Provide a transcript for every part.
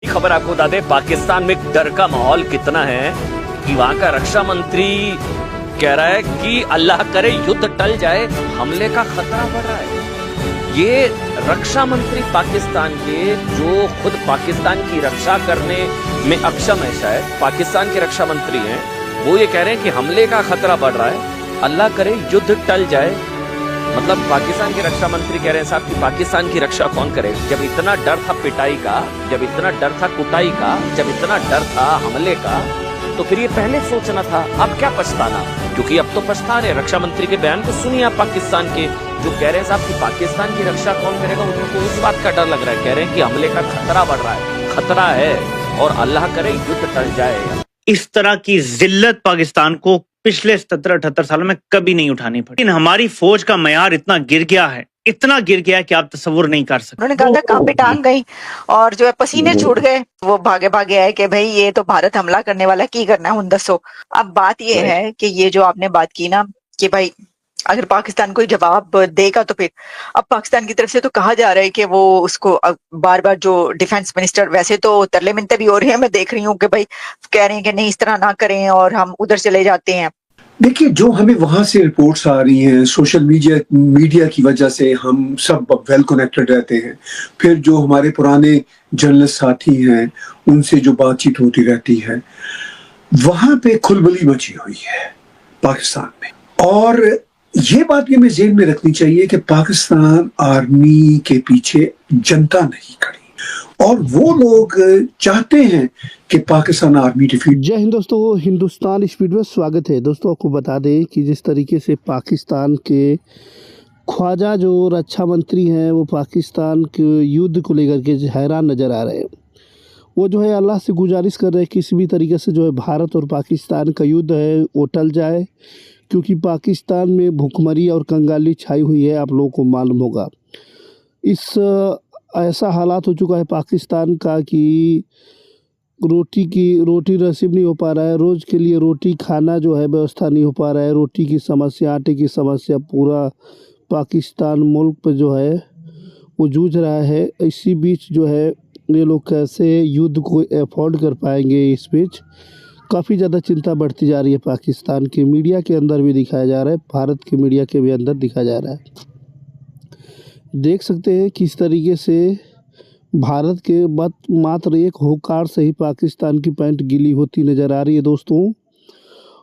खबर आपको बता दें, पाकिस्तान में डर का माहौल कितना है कि वहां का रक्षा मंत्री कह रहा है कि अल्लाह करे युद्ध टल जाए, हमले का खतरा बढ़ रहा है। ये रक्षा मंत्री पाकिस्तान के, जो खुद पाकिस्तान की रक्षा करने में अक्षम है, शायद पाकिस्तान के रक्षा मंत्री हैं, वो ये कह रहे हैं कि हमले का खतरा बढ़ रहा है, अल्लाह करे युद्ध टल जाए। मतलब पाकिस्तान के रक्षा मंत्री कह रहे हैं साहब कि पाकिस्तान की रक्षा कौन करे? जब इतना डर था पिटाई का, जब इतना डर था कुटाई का, जब इतना डर था हमले का, तो फिर ये पहले सोचना था। अब क्या पछताना? क्योंकि अब तो पछता रहे। रक्षा मंत्री के बयान को सुनिए आप, पाकिस्तान के जो कह रहे हैं साहब कि पाकिस्तान की रक्षा कौन करेगा, उनको इस बात का डर लग रहा है। कह रहे हैं कि हमले का खतरा बढ़ रहा है, खतरा है, और अल्लाह करे युद्ध टल जाए। इस तरह की जिल्लत पाकिस्तान को पिछले 17-78 सालों में कभी नहीं उठानी पड़ी। लेकिन हमारी फौज का मयार इतना गिर गया है, इतना गिर गया है कि आप तसव्वुर नहीं कर सकते। उन्होंने कहा था कहाँ पे टांग गई और जो है पसीने छूट गए, वो भागे भागे आए कि भाई ये तो भारत हमला करने वाला, की करना है, दसो। अब बात ये है कि ये जो आपने बात की ना कि भाई अगर पाकिस्तान कोई जवाब देगा तो फिर, अब पाकिस्तान की तरफ से तो कहा जा रहा है कि वो उसको बार बार जो डिफेंस मिनिस्टर, वैसे तो तरले मिन्नतें भी हो रही है, मैं देख रही हूँ कि भाई कह रहे हैं कि नहीं इस तरह ना करें और हम उधर चले जाते हैं। देखिए, जो हमें वहां से रिपोर्ट्स आ रही हैं, सोशल मीडिया की वजह से हम सब वेल कनेक्टेड रहते हैं। फिर जो हमारे पुराने जर्नलिस्ट साथी हैं, उनसे जो बातचीत होती रहती है, वहां पे खुलबली मची हुई है पाकिस्तान में। और ये बात भी हमें ज़हन में रखनी चाहिए कि पाकिस्तान आर्मी के पीछे जनता नहीं खड़ी, और वो लोग चाहते हैं कि पाकिस्तान आर्मी डिफीट। जय हिंद दोस्तों, हिंदुस्तान स्पीड में स्वागत है। दोस्तों आपको बता दें कि जिस तरीके से पाकिस्तान के ख्वाजा जो रक्षा मंत्री हैं, वो पाकिस्तान के युद्ध को लेकर के हैरान नज़र आ रहे हैं। वो जो है अल्लाह से गुजारिश कर रहे हैं किसी भी तरीके से जो है भारत और पाकिस्तान का युद्ध है वो टल जाए, क्योंकि पाकिस्तान में भूखमरी और कंगाली छाई हुई है, आप लोगों को मालूम होगा। ऐसा हालात हो चुका है पाकिस्तान का कि रोटी नसीब नहीं हो पा रहा है, रोज़ के लिए रोटी खाना जो है व्यवस्था नहीं हो पा रहा है। रोटी की समस्या, आटे की समस्या, पूरा पाकिस्तान मुल्क पर जो है वो जूझ रहा है। इसी बीच जो है ये लोग कैसे युद्ध को अफोर्ड कर पाएंगे, इस बीच काफ़ी ज़्यादा चिंता बढ़ती जा रही है। पाकिस्तान के मीडिया के अंदर भी दिखाया जा रहा है, भारत के मीडिया के भी अंदर दिखाया जा रहा है। देख सकते हैं किस तरीके से भारत के मात्र एक होकार से ही पाकिस्तान की पैंट गीली होती नज़र आ रही है दोस्तों।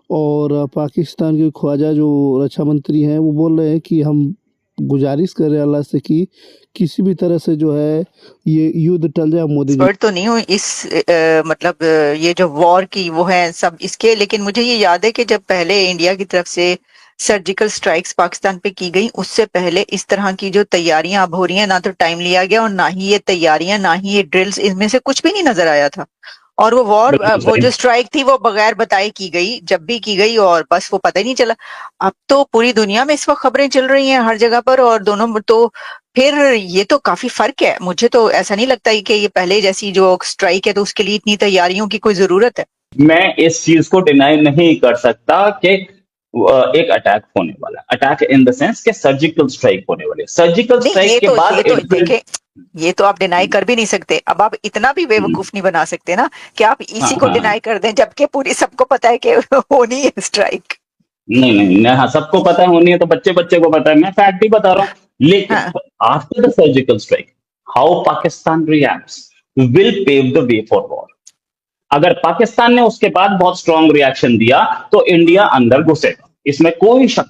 और पाकिस्तान के ख्वाजा जो रक्षा मंत्री हैं वो बोल रहे हैं कि हम गुजारिश कर रहे हैं अल्लाह से कि किसी भी तरह से जो है ये युद्ध टल जाए। मोदी जी तो नहीं हुई इस मतलब ये जो वॉर की वो है सब इसके, लेकिन मुझे ये याद है कि जब पहले इंडिया की तरफ से सर्जिकल स्ट्राइक्स पाकिस्तान पे की गई, उससे पहले इस तरह की जो तैयारियां अब हो रही हैं, ना तो टाइम लिया गया और ना ही ये तैयारियां, ना ही ये ड्रिल्स, इनमें से कुछ भी नहीं नजर आया था। और वो वॉर, वो जो स्ट्राइक थी वो बगैर बताए की गई, जब भी की गई, और बस वो पता ही नहीं चला। अब तो पूरी दुनिया में इस वक्त खबरें चल रही हैं हर जगह पर, और दोनों तो फिर ये तो काफी फर्क है। मुझे तो ऐसा नहीं लगता कि ये पहले जैसी जो स्ट्राइक है तो उसके लिए इतनी तैयारियों की कोई जरूरत है। मैं इस चीज को डिनाई नहीं कर सकता कि एक अटैक होने वाला, अटैक इन द सेंस कि सर्जिकल स्ट्राइक होने वाली। सर्जिकल स्ट्राइक के बाद देखें, ये तो आप डिनाई कर भी नहीं सकते। अब आप इतना भी बेवकूफ नहीं बना सकते ना कि आप इसी को डिनाई कर दें, जबकि पूरी सबको पता है कि होनी है स्ट्राइक। नहीं, हाँ, सबको पता है होनी है, तो बच्चे को पता है, मैं फैक्ट ही बता रहा हूँ। लेकिन after the surgical strike, how Pakistan reacts will pave the way for war. अगर पाकिस्तान ने उसके बाद बहुत स्ट्रॉन्ग रिएक्शन दिया तो इंडिया अंदर घुसेगा, इसमें कोई शक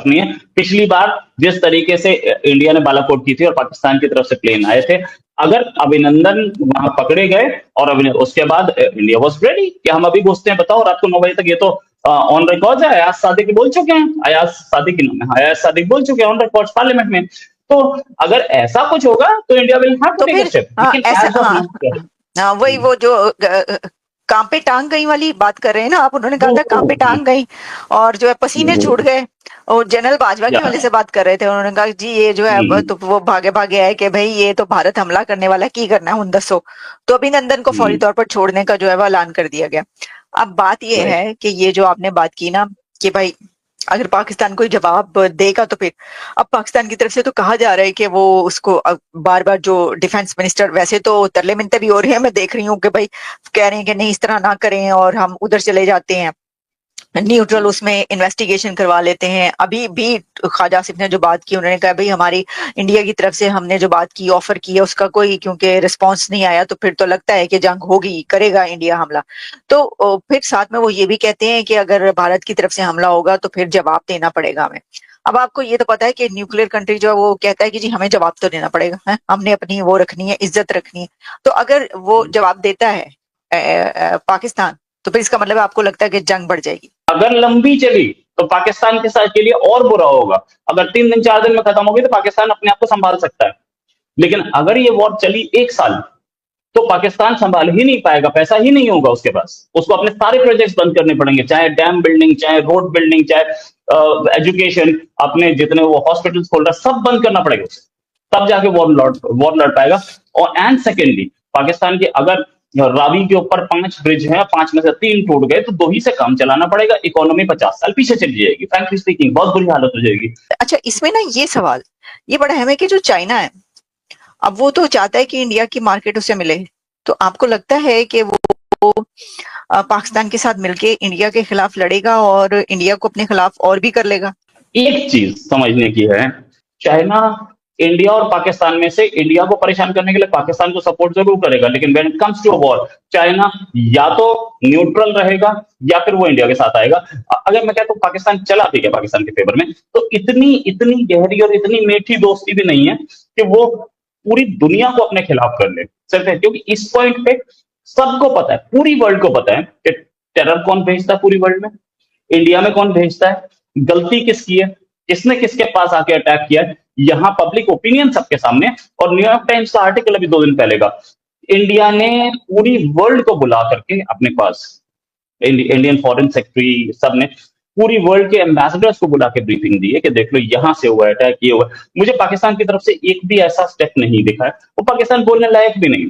नहीं है। पिछली बार जिस तरीके से इंडिया ने बालाकोट की थी और पाकिस्तान की तरफ से प्लेन आए थे, अगर अभिनंदन वहां पकड़े गए और उसके बाद इंडिया वाज रेडी कि हम अभी घुसते हैं, बताओ रात को 9 बजे तक। ये तो ऑन रिकॉर्ड है, अयाज सादिक बोल चुके हैं, अयाज सादिक बोल चुके हैं ऑन रिकॉर्ड पार्लियामेंट में। तो अगर ऐसा कुछ होगा तो India will have to take a step. हाँ, वही वो जो कहाँ पे टांग गई वाली बात कर रहे हैं ना आप। उन्होंने कहा था कहाँ पे टांग गई और जो है पसीने छूट गए, और जनरल बाजवा के वाले से बात कर रहे थे। उन्होंने कहा जी ये जो है तो वो भागे भागे आए कि भाई ये तो भारत हमला करने वाला, की करना है, दसो। तो अभिनंदन को फौरी तौर पर छोड़ने का जो है वो ऐलान कर दिया गया। अब बात ये है कि ये जो आपने बात की ना कि भाई अगर पाकिस्तान कोई जवाब देगा तो फिर अब पाकिस्तान की तरफ से तो कहा जा रहा है कि वो उसको बार बार जो डिफेंस मिनिस्टर वैसे तो तरले मिन्नतें भी हो रही है, मैं देख रही हूँ कि भाई कह रहे हैं कि नहीं इस तरह ना करें और हम उधर चले जाते हैं, न्यूट्रल उसमें इन्वेस्टिगेशन करवा लेते हैं। अभी भी ख्वाजा आसिफ ने जो बात की, उन्होंने कहा भाई हमारी इंडिया की तरफ से हमने जो बात की, ऑफर की है, उसका कोई क्योंकि रिस्पांस नहीं आया तो फिर तो लगता है कि जंग होगी, करेगा इंडिया हमला। तो फिर साथ में वो ये भी कहते हैं कि अगर भारत की तरफ से हमला होगा तो फिर जवाब देना पड़ेगा हमें। अब आपको ये तो पता है कि न्यूक्लियर कंट्री जो है वो कहता है कि जी हमें जवाब तो देना पड़ेगा, है हमने अपनी वो रखनी है, इज्जत रखनी है। तो अगर वो जवाब देता है पाकिस्तान, तो फिर इसका मतलब आपको लगता है कि जंग बढ़ जाएगी? अगर लंबी चली तो पाकिस्तान के साथ के लिए और बुरा होगा। अगर 3 दिन 4 दिन में खत्म होगी तो पाकिस्तान अपने आप को संभाल सकता है, लेकिन अगर ये वॉर चली 1 साल तो पाकिस्तान संभाल ही नहीं पाएगा, पैसा ही नहीं होगा उसके पास, उसको अपने सारे प्रोजेक्ट्स बंद करने पड़ेंगे, चाहे डैम बिल्डिंग, चाहे रोड बिल्डिंग, चाहे एजुकेशन, अपने जितने वो हॉस्पिटल्स खोल रहा सब बंद करना पड़ेगा उसे, तब जाके वॉर लड़ पाएगा। और एंड सेकेंडली पाकिस्तान के अगर रावी के ऊपर 5 ब्रिज हैं, 5 में से 3 टूट गए तो 2 ही से काम चलाना पड़ेगा, इकोनॉमी 50 साल पीछे चली जाएगी, फ्रैंकली स्पीकिंग बहुत बुरी हालत हो जाएगी। अच्छा, इसमें ना ये सवाल ये बड़ा अहम है कि जो चाइना है अब वो तो चाहता है कि इंडिया की मार्केट उसे मिले, तो आपको लगता है कि वो पाकिस्तान के साथ मिलके इंडिया के खिलाफ लड़ेगा और इंडिया को अपने खिलाफ और भी कर लेगा? एक चीज समझने की है, चाइना इंडिया और पाकिस्तान में से इंडिया को परेशान करने के लिए पाकिस्तान को सपोर्ट जरूर करेगा, लेकिन when it comes to a war China या तो न्यूट्रल रहेगा या फिर वो इंडिया के साथ आएगा। अगर मैं कहता हूं पाकिस्तान चला भी गया पाकिस्तान के फेवर में, तो इतनी इतनी गहरी और इतनी मीठी दोस्ती भी नहीं है कि वो पूरी दुनिया को अपने खिलाफ कर ले सिर्फ, क्योंकि इस पॉइंट पे सबको पता है, पूरी वर्ल्ड को पता है कि टेरर कौन भेजता है पूरी वर्ल्ड में, इंडिया में कौन भेजता है, गलती किसकी है, किसने किसके पास आके अटैक किया है, यहां पब्लिक ओपिनियन सबके सामने। और न्यूयॉर्क टाइम्स का आर्टिकल अभी 2 दिन पहले का, इंडिया ने पूरी वर्ल्ड को बुला करके अपने पास, इंडियन फॉरेन सेक्रेटरी सब ने पूरी वर्ल्ड के एम्बेसडर्स को बुला के ब्रीफिंग दी है कि देख लो यहां से हुआ अटैक, ये हुआ। मुझे पाकिस्तान की तरफ से एक भी ऐसा स्टेप नहीं दिखा है, वो पाकिस्तान बोलने लायक भी नहीं।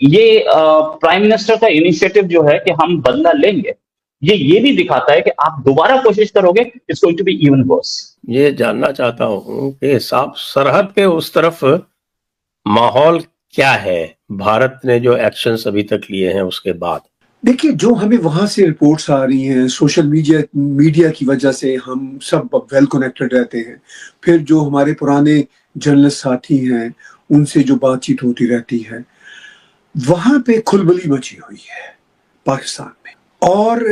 ये प्राइम मिनिस्टर का इनिशिएटिव जो है कि हम बदला लेंगे, ये भी दिखाता है कि आप दोबारा कोशिश करोगे, it's going to be even worse. ये जानना चाहता हूं कि साहब सरहद के उस तरफ माहौल क्या है, भारत ने जो एक्शंस अभी तक लिए हैं उसके बाद? देखिए, जो हमें वहां से रिपोर्ट्स आ रही हैं, सोशल मीडिया की वजह से हम सब वेल कनेक्टेड रहते हैं। फिर जो हमारे पुराने जर्नलिस्ट साथी हैं उनसे जो बातचीत होती रहती है, वहां पे खुलबली मची हुई है पाकिस्तान में। और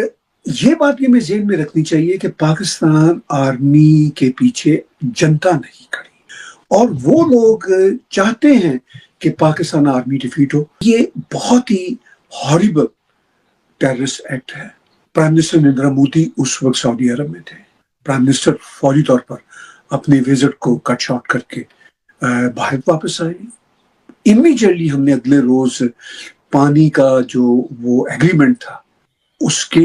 ये बात भी हमें ज़हन में रखनी चाहिए कि पाकिस्तान आर्मी के पीछे जनता नहीं खड़ी, और वो लोग चाहते हैं कि पाकिस्तान आर्मी डिफीट हो। ये बहुत ही हॉरिबल टेररिस्ट एक्ट है। प्राइम मिनिस्टर नरेंद्र मोदी उस वक्त सऊदी अरब में थे। प्राइम मिनिस्टर फौरी तौर पर अपने विजिट को कट शॉर्ट करके भारत वापस आए। इमीडिएटली हमने अगले रोज पानी का जो वो एग्रीमेंट था उसके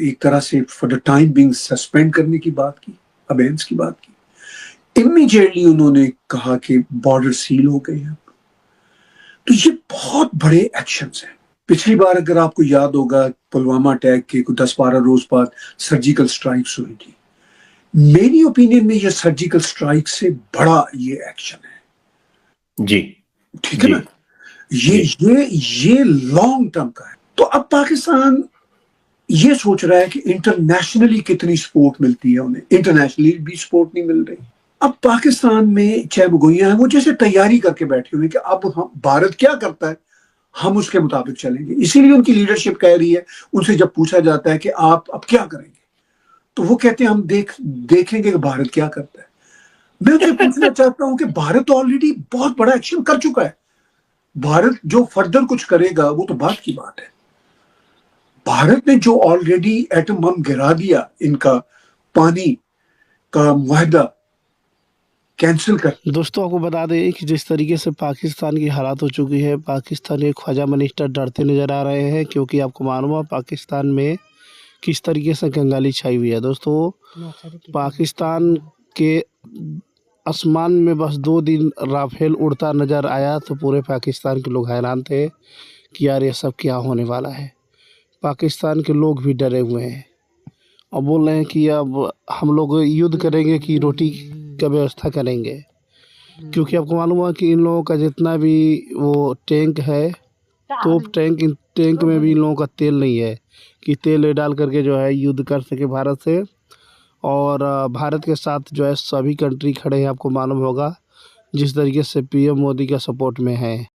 एक तरह से for the time being suspend करने की बात की, अबेंस की बात की। इमीडिएटली उन्होंने कहा कि बॉर्डर सील हो गए हैं। तो ये बहुत बड़े एक्शंस हैं। पिछली बार अगर आपको याद होगा, पुलवामा अटैक के 10-12 रोज बाद सर्जिकल स्ट्राइक्स हुई थी। मेरी ओपिनियन में ये सर्जिकल स्ट्राइक से बड़ा ये एक्शन है। जी, ठीक है ना? ये लॉन्ग टर्म का है। तो अब पाकिस्तान ये सोच रहा है कि इंटरनेशनली कितनी सपोर्ट मिलती है उन्हें, इंटरनेशनली भी सपोर्ट नहीं मिल रही। अब पाकिस्तान में चाहे गोइयां हैं, वो जैसे तैयारी करके बैठे हुए कि अब हम भारत क्या करता है हम उसके मुताबिक चलेंगे। इसीलिए उनकी लीडरशिप कह रही है, उनसे जब पूछा जाता है कि आप अब क्या करेंगे, तो वो कहते हैं हम देखेंगे कि भारत क्या करता है। मैं उनसे पूछना चाहता हूं कि भारत ऑलरेडी बहुत बड़ा एक्शन कर चुका है। भारत जो फर्दर कुछ करेगा वो तो बात की बात है। भारत ने जो ऑलरेडी एटम बम गिरा दिया, इनका पानी का मुआहदा कैंसिल कर। दोस्तों आपको बता दें कि जिस तरीके से पाकिस्तान की हालात हो चुकी है, पाकिस्तान के ख्वाजा मिनिस्टर डरते नज़र आ रहे हैं, क्योंकि आपको मालूम है पाकिस्तान में किस तरीके से कंगाली छाई हुई है। दोस्तों पाकिस्तान के आसमान में बस 2 दिन राफेल उड़ता नज़र आया तो पूरे पाकिस्तान के लोग हैरान थे कि यार ये सब क्या होने वाला है। पाकिस्तान के लोग भी डरे हुए हैं और बोल रहे हैं कि अब हम लोग युद्ध करेंगे कि रोटी का व्यवस्था करेंगे, क्योंकि आपको मालूम हुआ कि इन लोगों का जितना भी वो टैंक है, तोप टैंक, इन टैंक में भी इन लोगों का तेल नहीं है कि तेल डाल करके जो है युद्ध कर सके भारत से। और भारत के साथ जो है सभी कंट्री खड़े हैं, आपको मालूम होगा जिस तरीके से पीएम मोदी का सपोर्ट में है।